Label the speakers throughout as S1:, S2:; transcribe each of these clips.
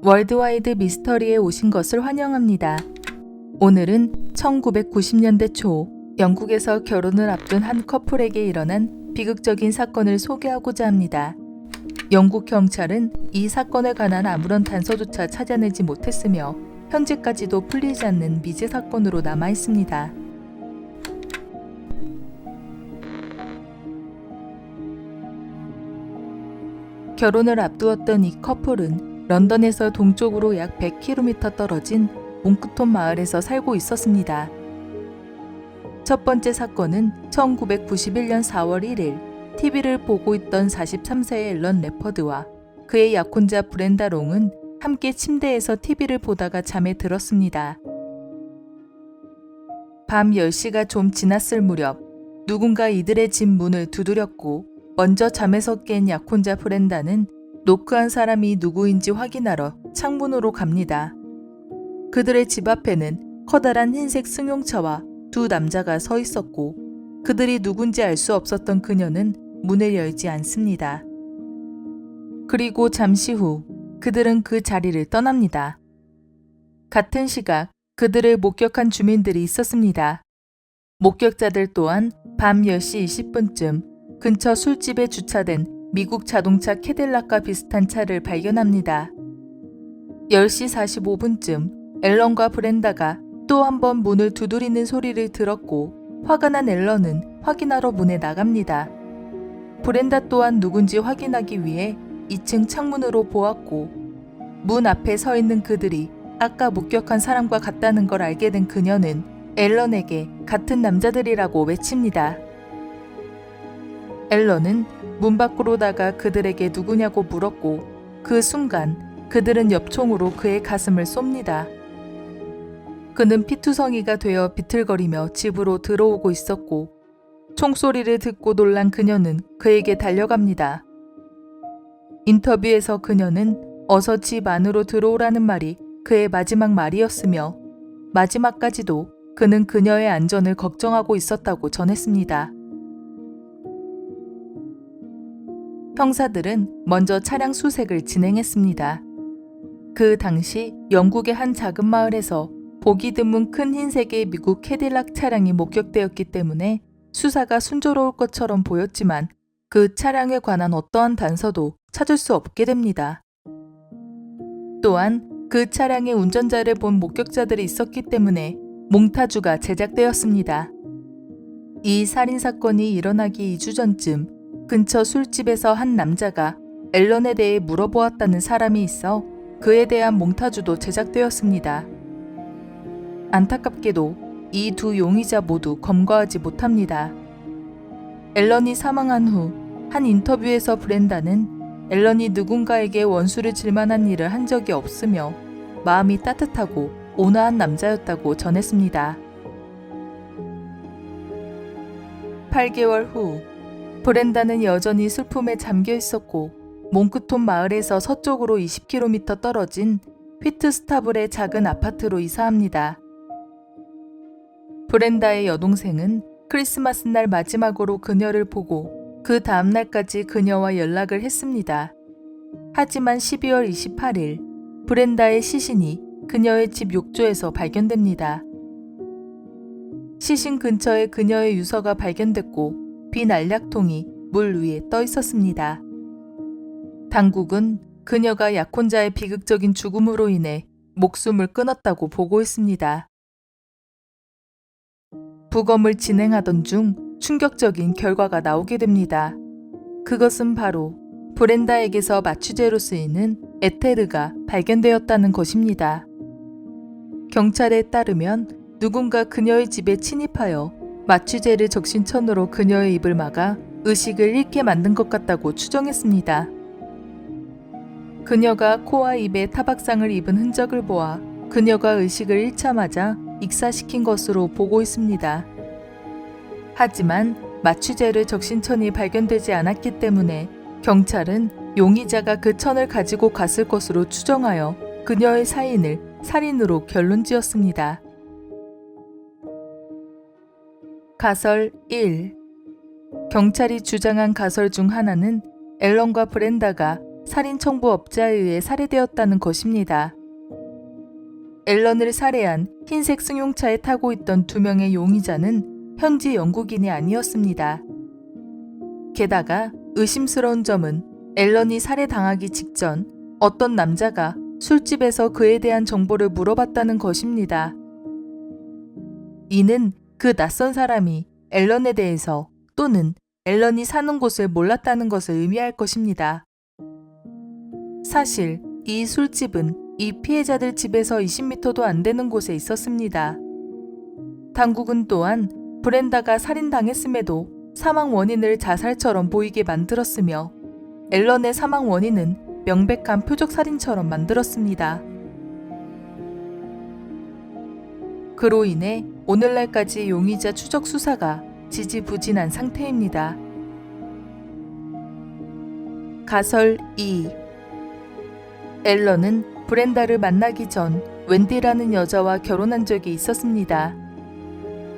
S1: 월드와이드 미스터리에 오신 것을 환영합니다. 오늘은 1990년대 초 영국에서 결혼을 앞둔 한 커플에게 일어난 비극적인 사건을 소개하고자 합니다. 영국 경찰은 이 사건에 관한 아무런 단서조차 찾아내지 못했으며 현재까지도 풀리지 않는 미제 사건으로 남아 있습니다. 결혼을 앞두었던 이 커플은 런던에서 동쪽으로 약 100km 떨어진 몽크톤 마을에서 살고 있었습니다. 첫 번째 사건은 1991년 4월 1일 TV를 보고 있던 43세의 앨런 레퍼드와 그의 약혼자 브렌다 롱은 함께 침대에서 TV를 보다가 잠에 들었습니다. 밤 10시가 좀 지났을 무렵 누군가 이들의 집 문을 두드렸고 먼저 잠에서 깬 약혼자 브렌다는 노크한 사람이 누구인지 확인하러 창문으로 갑니다. 그들의 집 앞에는 커다란 흰색 승용차와 두 남자가 서 있었고 그들이 누군지 알 수 없었던 그녀는 문을 열지 않습니다. 그리고 잠시 후 그들은 그 자리를 떠납니다. 같은 시각 그들을 목격한 주민들이 있었습니다. 목격자들 또한 밤 10시 20분쯤 근처 술집에 주차된 미국 자동차 캐딜락과 비슷한 차를 발견합니다. 10시 45분쯤 앨런과 브렌다가 또 한 번 문을 두드리는 소리를 들었고 화가 난 앨런은 확인하러 문에 나갑니다. 브렌다 또한 누군지 확인하기 위해 2층 창문으로 보았고 문 앞에 서 있는 그들이 아까 목격한 사람과 같다는 걸 알게 된 그녀는 앨런에게 같은 남자들이라고 외칩니다. 앨런은 문 밖으로 나가 그들에게 누구냐고 물었고 그 순간 그들은 엽총으로 그의 가슴을 쏩니다. 그는 피투성이가 되어 비틀거리며 집으로 들어오고 있었고 총소리를 듣고 놀란 그녀는 그에게 달려갑니다. 인터뷰에서 그녀는 어서 집 안으로 들어오라는 말이 그의 마지막 말이었으며 마지막까지도 그는 그녀의 안전을 걱정하고 있었다고 전했습니다. 형사들은 먼저 차량 수색을 진행했습니다. 그 당시 영국의 한 작은 마을에서 보기 드문 큰 흰색의 미국 캐딜락 차량이 목격되었기 때문에 수사가 순조로울 것처럼 보였지만 그 차량에 관한 어떠한 단서도 찾을 수 없게 됩니다. 또한 그 차량의 운전자를 본 목격자들이 있었기 때문에 몽타주가 제작되었습니다. 이 살인사건이 일어나기 2주 전쯤 근처 술집에서 한 남자가 앨런에 대해 물어보았다는 사람이 있어 그에 대한 몽타주도 제작되었습니다. 안타깝게도 이 두 용의자 모두 검거하지 못합니다. 앨런이 사망한 후 한 인터뷰에서 브렌다는 앨런이 누군가에게 원수를 질 만한 일을 한 적이 없으며 마음이 따뜻하고 온화한 남자였다고 전했습니다. 8개월 후 브렌다는 여전히 슬픔에 잠겨 있었고 몽크톤 마을에서 서쪽으로 20km 떨어진 휘트스타블의 작은 아파트로 이사합니다. 브렌다의 여동생은 크리스마스 날 마지막으로 그녀를 보고 그 다음 날까지 그녀와 연락을 했습니다. 하지만 12월 28일 브렌다의 시신이 그녀의 집 욕조에서 발견됩니다. 시신 근처에 그녀의 유서가 발견됐고 빈 알약통이 물 위에 떠 있었습니다. 당국은 그녀가 약혼자의 비극적인 죽음으로 인해 목숨을 끊었다고 보고했습니다. 부검을 진행하던 중 충격적인 결과가 나오게 됩니다. 그것은 바로 브렌다에게서 마취제로 쓰이는 에테르가 발견되었다는 것입니다. 경찰에 따르면 누군가 그녀의 집에 침입하여 마취제를 적신천으로 그녀의 입을 막아 의식을 잃게 만든 것 같다고 추정했습니다. 그녀가 코와 입에 타박상을 입은 흔적을 보아 그녀가 의식을 잃자마자 익사시킨 것으로 보고 있습니다. 하지만 마취제를 적신천이 발견되지 않았기 때문에 경찰은 용의자가 그 천을 가지고 갔을 것으로 추정하여 그녀의 사인을 살인으로 결론지었습니다. 가설 1. 경찰이 주장한 가설 중 하나는 앨런과 브렌다가 살인 청부업자에 의해 살해되었다는 것입니다. 앨런을 살해한 흰색 승용차에 타고 있던 2명의 용의자는 현지 영국인이 아니었습니다. 게다가 의심스러운 점은 앨런이 살해당하기 직전 어떤 남자가 술집에서 그에 대한 정보를 물어봤다는 것입니다. 이는 그 낯선 사람이 앨런에 대해서 또는 앨런이 사는 곳을 몰랐다는 것을 의미할 것입니다. 사실 이 술집은 이 피해자들 집에서 20m도 안 되는 곳에 있었습니다. 당국은 또한 브렌다가 살인당했음에도 사망 원인을 자살처럼 보이게 만들었으며 앨런의 사망 원인은 명백한 표적살인처럼 만들었습니다. 그로 인해 오늘날까지 용의자 추적 수사가 지지부진한 상태입니다. 가설 2. 앨런은 브렌다를 만나기 전 웬디라는 여자와 결혼한 적이 있었습니다.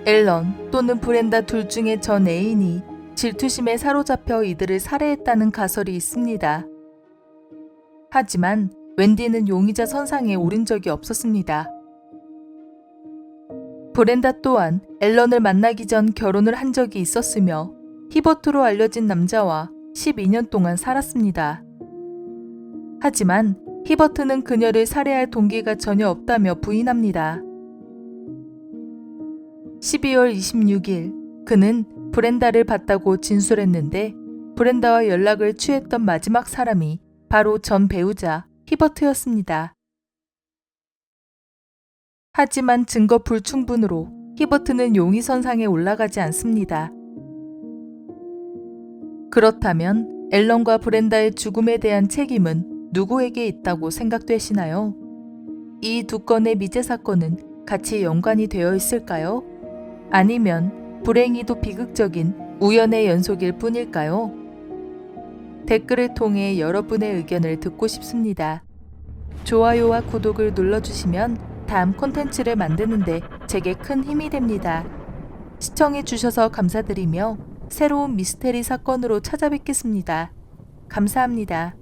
S1: 앨런 또는 브렌다 둘 중에 전 애인이 질투심에 사로잡혀 이들을 살해했다는 가설이 있습니다. 하지만 웬디는 용의자 선상에 오른 적이 없었습니다. 브렌다 또한 앨런을 만나기 전 결혼을 한 적이 있었으며 히버트로 알려진 남자와 12년 동안 살았습니다. 하지만 히버트는 그녀를 살해할 동기가 전혀 없다며 부인합니다. 12월 26일 그는 브렌다를 봤다고 진술했는데 브렌다와 연락을 취했던 마지막 사람이 바로 전 배우자 히버트였습니다. 하지만 증거 불충분으로 히버트는 용의선상에 올라가지 않습니다. 그렇다면 앨런과 브렌다의 죽음에 대한 책임은 누구에게 있다고 생각되시나요? 이 두 건의 미제 사건은 같이 연관이 되어 있을까요? 아니면 불행히도 비극적인 우연의 연속일 뿐일까요? 댓글을 통해 여러분의 의견을 듣고 싶습니다. 좋아요와 구독을 눌러주시면 다음 콘텐츠를 만드는데 제게 큰 힘이 됩니다. 시청해주셔서 감사드리며 새로운 미스테리 사건으로 찾아뵙겠습니다. 감사합니다.